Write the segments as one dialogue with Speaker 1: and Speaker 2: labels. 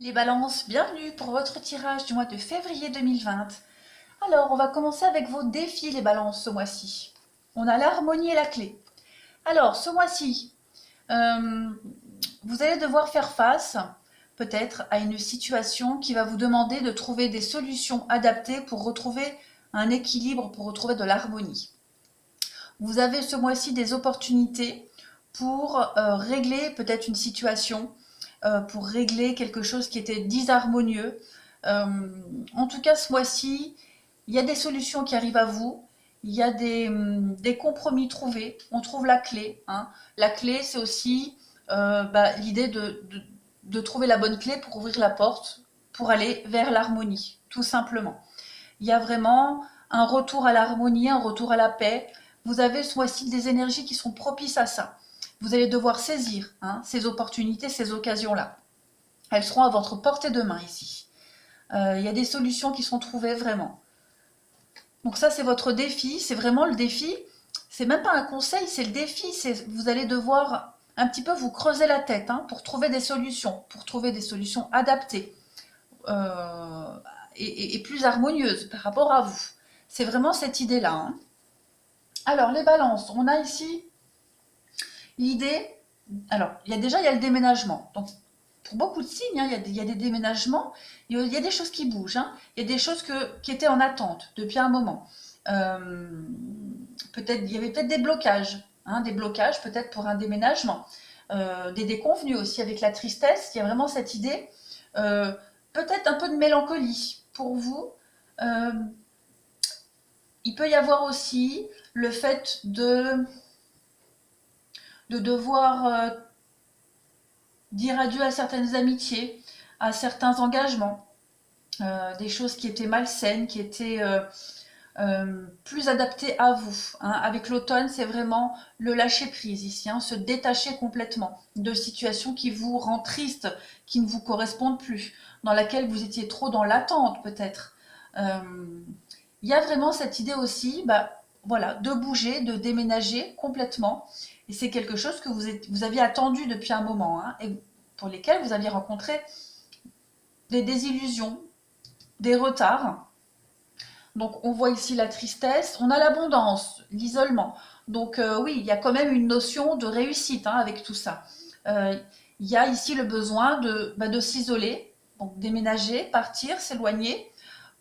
Speaker 1: Les balances, bienvenue pour votre tirage du mois de février 2020. Alors, on va commencer avec vos défis, les balances, ce mois-ci. On a l'harmonie et la clé. Alors, ce mois-ci, euh, vous allez devoir faire face, peut-être, à une situation qui va vous demander de trouver des solutions adaptées pour retrouver un équilibre, pour retrouver de l'harmonie. Vous avez ce mois-ci des opportunités pour régler peut-être une situation, pour régler quelque chose qui était disharmonieux. Euh, En tout cas, ce mois-ci, il y a des solutions qui arrivent à vous. Il y a des compromis trouvés. On trouve la clé, hein. La clé, c'est aussi l'idée de trouver la bonne clé pour ouvrir la porte, pour aller vers l'harmonie, tout simplement. Il y a vraiment un retour à l'harmonie, un retour à la paix. Vous avez ce mois-ci des énergies qui sont propices à ça. Vous allez devoir saisir, hein, ces opportunités, ces occasions-là. Elles seront à votre portée de main ici. Il y a des solutions qui sont trouvées vraiment. Donc ça, c'est votre défi. C'est vraiment le défi. C'est même pas un conseil, c'est le défi. Vous allez devoir un petit peu vous creuser la tête, hein, pour trouver des solutions adaptées, euh, et plus harmonieuses par rapport à vous. C'est vraiment cette idée-là, hein. Alors, les balances, on a ici l'idée. Alors, il y a le déménagement. Donc, pour beaucoup de signes, hein, il y a des déménagements, il y a des choses qui bougent, hein. Il y a des choses qui étaient en attente depuis un moment. Euh, il y avait peut-être des blocages, hein, des blocages peut-être pour un déménagement. Des déconvenus aussi avec la tristesse. Il y a vraiment cette idée, euh, peut-être un peu de mélancolie pour vous. Euh, il peut y avoir aussi le fait de devoir dire adieu à certaines amitiés, à certains engagements, des choses qui étaient malsaines, qui étaient plus adaptées à vous, hein. Avec l'automne, c'est vraiment le lâcher prise ici, hein, se détacher complètement de situations qui vous rendent triste, qui ne vous correspondent plus, dans laquelle vous étiez trop dans l'attente peut-être. Euh, Il y a vraiment cette idée aussi, voilà, de bouger, de déménager complètement. Et c'est quelque chose que vous aviez attendu depuis un moment, hein, et pour lesquels vous aviez rencontré des désillusions, des retards. Donc on voit ici la tristesse, on a l'abondance, l'isolement. Donc oui, il y a quand même une notion de réussite, hein, avec tout ça. Euh, il y a ici le besoin de s'isoler, donc déménager, partir, s'éloigner,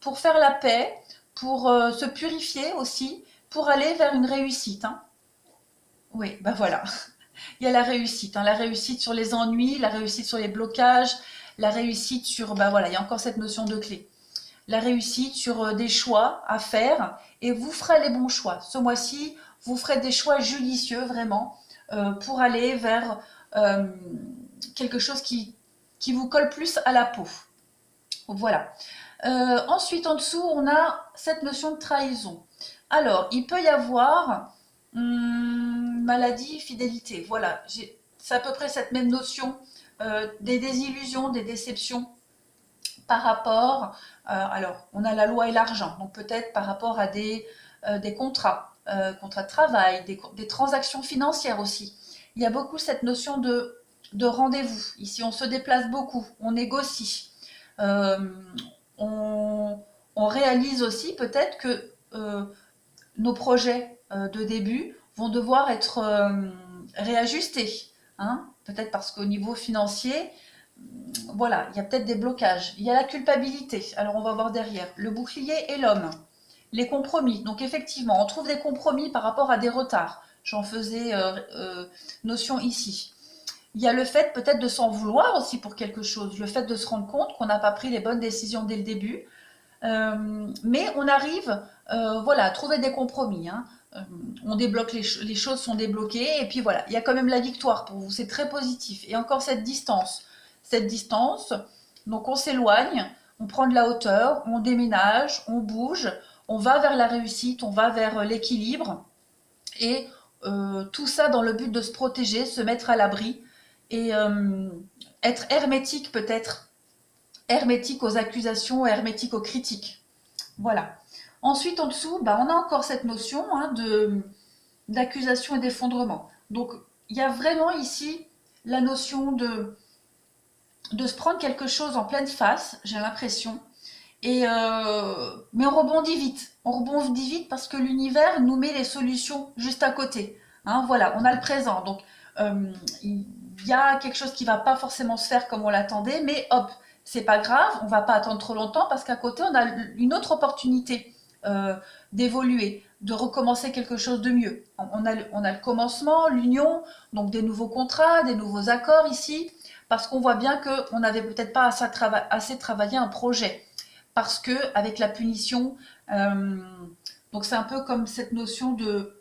Speaker 1: pour faire la paix, pour se purifier aussi, pour aller vers une réussite, hein. Oui, voilà. Il y a la réussite, hein, la réussite sur les ennuis, la réussite sur les blocages, la réussite sur, voilà, il y a encore cette notion de clé. La réussite sur des choix à faire, et vous ferez les bons choix. Ce mois-ci, vous ferez des choix judicieux vraiment, pour aller vers euh, quelque chose qui vous colle plus à la peau. Voilà. Ensuite, en dessous, on a cette notion de trahison. Alors, il peut y avoir maladie, fidélité. Voilà, c'est à peu près cette même notion, des désillusions, des déceptions par rapport. Alors, on a la loi et l'argent, donc peut-être par rapport à des contrats de travail, des transactions financières aussi. Il y a beaucoup cette notion de rendez-vous. Ici, on se déplace beaucoup, on négocie. Euh, on, on réalise aussi peut-être que nos projets de début vont devoir être réajustés, hein. Peut-être parce qu'au niveau financier, voilà, il y a peut-être des blocages. Il y a la culpabilité. Alors on va voir derrière. Le bouclier et l'homme. Les compromis. Donc effectivement, on trouve des compromis par rapport à des retards. J'en faisais notion ici. Il y a le fait peut-être de s'en vouloir aussi pour quelque chose. Le fait de se rendre compte qu'on n'a pas pris les bonnes décisions dès le début. Mais on arrive, voilà, à trouver des compromis, hein. Euh, on débloque les choses sont débloquées, et puis voilà, il y a quand même la victoire pour vous, c'est très positif. Et encore cette distance, donc on s'éloigne, on prend de la hauteur, on déménage, on bouge, on va vers la réussite, on va vers l'équilibre, et tout ça dans le but de se protéger, se mettre à l'abri, et être hermétique peut-être, hermétique aux accusations, hermétique aux critiques. Voilà. Ensuite, en dessous, on a encore cette notion, hein, d'accusation et d'effondrement. Donc, il y a vraiment ici la notion de se prendre quelque chose en pleine face, j'ai l'impression. Mais on rebondit vite. On rebondit vite parce que l'univers nous met les solutions juste à côté. Hein, voilà, on a le présent. Donc, il y a quelque chose qui va pas forcément se faire comme on l'attendait, mais hop, c'est pas grave, on va pas attendre trop longtemps parce qu'à côté, on a une autre opportunité d'évoluer, de recommencer quelque chose de mieux. On a le commencement, l'union, donc des nouveaux contrats, des nouveaux accords ici, parce qu'on voit bien qu'on n'avait peut-être pas assez travaillé un projet parce que avec la punition, donc c'est un peu comme cette notion de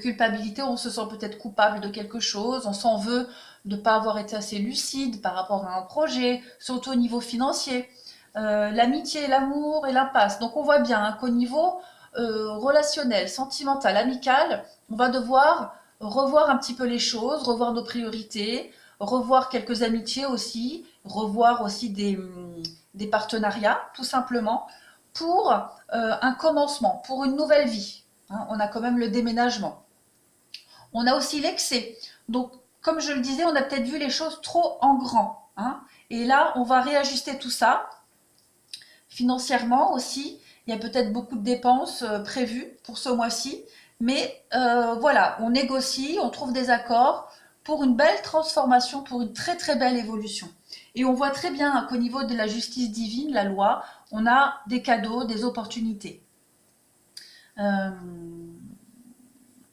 Speaker 1: culpabilité, on se sent peut-être coupable de quelque chose, on s'en veut de ne pas avoir été assez lucide par rapport à un projet, surtout au niveau financier, l'amitié, l'amour et l'impasse. Donc on voit bien hein, qu'au niveau relationnel, sentimental, amical, on va devoir revoir un petit peu les choses, revoir nos priorités, revoir quelques amitiés aussi, revoir aussi des partenariats, tout simplement, pour un commencement, pour une nouvelle vie. Hein, on a quand même le déménagement. On a aussi l'excès. Donc, comme je le disais, on a peut-être vu les choses trop en grand. Hein, et là, on va réajuster tout ça. Financièrement aussi, il y a peut-être beaucoup de dépenses prévues pour ce mois-ci. Mais voilà, on négocie, on trouve des accords pour une belle transformation, pour une très très belle évolution. Et on voit très bien qu'au niveau de la justice divine, la loi, on a des cadeaux, des opportunités. Euh,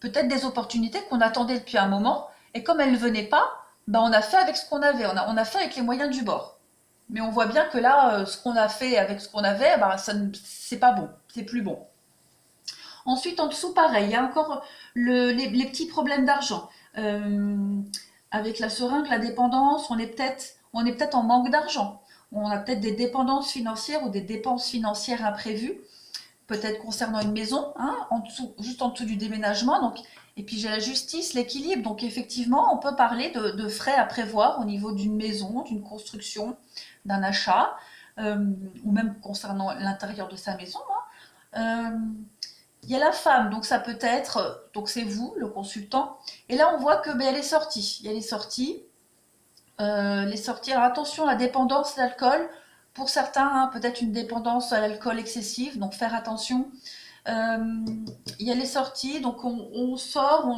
Speaker 1: Peut-être des opportunités qu'on attendait depuis un moment, et comme elles ne venaient pas, ben on a fait avec ce qu'on avait, on a fait avec les moyens du bord. Mais on voit bien que là, ce qu'on a fait avec ce qu'on avait, ben, c'est pas bon, c'est plus bon. Ensuite, en dessous, pareil, il y a encore les petits problèmes d'argent. Avec la seringue, la dépendance, on est peut-être en manque d'argent. On a peut-être des dépendances financières ou des dépenses financières imprévues, peut-être concernant une maison, hein, juste en dessous du déménagement. Donc, et puis j'ai la justice, l'équilibre. Donc effectivement, on peut parler de frais à prévoir au niveau d'une maison, d'une construction, d'un achat, ou même concernant l'intérieur de sa maison. Hein. Il y a la femme, donc ça peut être, donc c'est vous, le consultant. Et là, on voit que ben, elle est sortie. Il y a les sorties. Les sorties. Alors attention, la dépendance à l'alcool. Pour certains, hein, peut-être une dépendance à l'alcool excessif, donc faire attention. Il y a les sorties, donc on sort,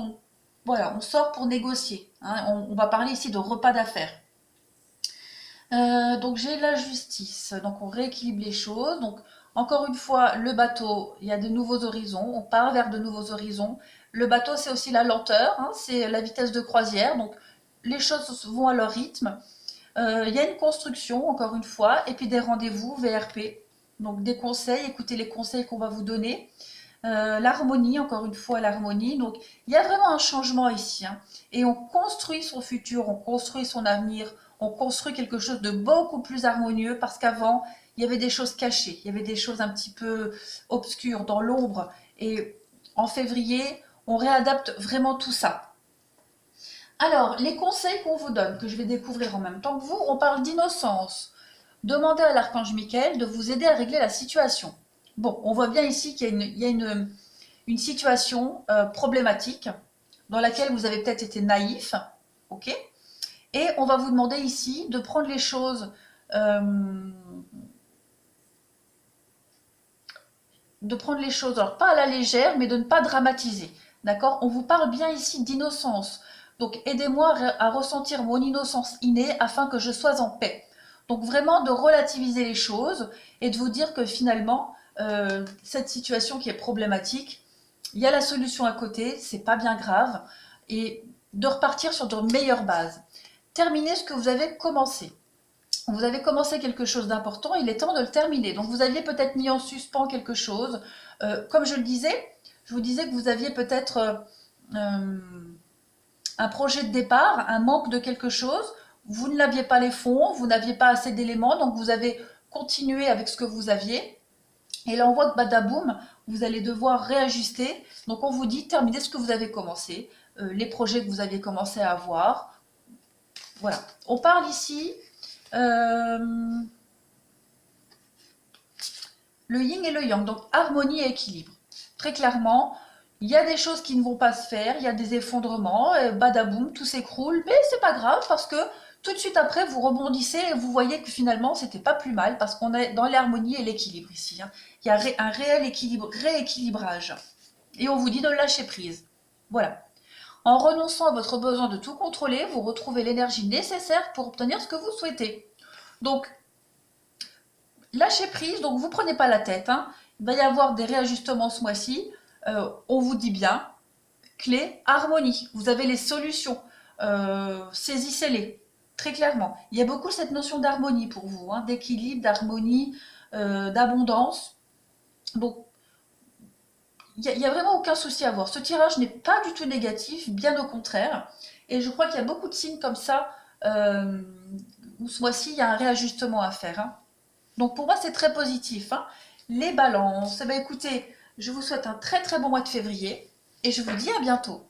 Speaker 1: voilà, on sort pour négocier. Hein. On va parler ici de repas d'affaires. Donc j'ai la justice, donc on rééquilibre les choses. Donc encore une fois, le bateau, il y a de nouveaux horizons, on part vers de nouveaux horizons. Le bateau, c'est aussi la lenteur, hein, c'est la vitesse de croisière, donc les choses vont à leur rythme. Il y a une construction, encore une fois, et puis des rendez-vous VRP, donc des conseils, écoutez les conseils qu'on va vous donner. L'harmonie, encore une fois, l'harmonie. Donc, il y a vraiment un changement ici. Hein. Et on construit son futur, on construit son avenir, on construit quelque chose de beaucoup plus harmonieux parce qu'avant, il y avait des choses cachées, il y avait des choses un petit peu obscures, dans l'ombre. Et en février, on réadapte vraiment tout ça. Alors, les conseils qu'on vous donne, que je vais découvrir en même temps que vous, on parle d'innocence. Demandez à l'archange Michael de vous aider à régler la situation. Bon, on voit bien ici qu'il y a une situation problématique dans laquelle vous avez peut-être été naïf, ok? Et on va vous demander ici de prendre les choses, alors pas à la légère, mais de ne pas dramatiser, d'accord? On vous parle bien ici d'innocence. Donc aidez-moi à ressentir mon innocence innée afin que je sois en paix. Donc vraiment de relativiser les choses et de vous dire que finalement, cette situation qui est problématique, il y a la solution à côté, c'est pas bien grave, et de repartir sur de meilleures bases. Terminez ce que vous avez commencé. Vous avez commencé quelque chose d'important, il est temps de le terminer. Donc vous aviez peut-être mis en suspens quelque chose. Comme je le disais, je vous disais que vous aviez peut-être un projet de départ, un manque de quelque chose. Vous ne l'aviez pas les fonds, vous n'aviez pas assez d'éléments, donc vous avez continué avec ce que vous aviez. Et là, on voit que badaboum, vous allez devoir réajuster. Donc, on vous dit, terminez ce que vous avez commencé, les projets que vous aviez commencé à avoir. Voilà. On parle ici le yin et le yang, donc harmonie et équilibre. Très clairement, il y a des choses qui ne vont pas se faire, il y a des effondrements, badaboum, tout s'écroule, mais c'est pas grave parce que Tout de suite après, vous rebondissez et vous voyez que finalement, c'était pas plus mal parce qu'on est dans l'harmonie et l'équilibre ici, hein. Il y a un réel rééquilibrage. Et on vous dit de lâcher prise. Voilà. En renonçant à votre besoin de tout contrôler, vous retrouvez l'énergie nécessaire pour obtenir ce que vous souhaitez. Donc, lâchez prise, donc vous ne prenez pas la tête, hein. Il va y avoir des réajustements ce mois-ci. On vous dit bien, clé, harmonie. Vous avez les solutions. Saisissez-les, très clairement. Il y a beaucoup cette notion d'harmonie pour vous, hein, d'équilibre, d'harmonie, d'abondance. Donc, il n'y a vraiment aucun souci à avoir. Ce tirage n'est pas du tout négatif, bien au contraire. Et je crois qu'il y a beaucoup de signes comme ça, où ce mois-ci, il y a un réajustement à faire, hein. Donc pour moi, c'est très positif, hein. Les balances, eh bien, écoutez, je vous souhaite un très très bon mois de février et je vous dis à bientôt.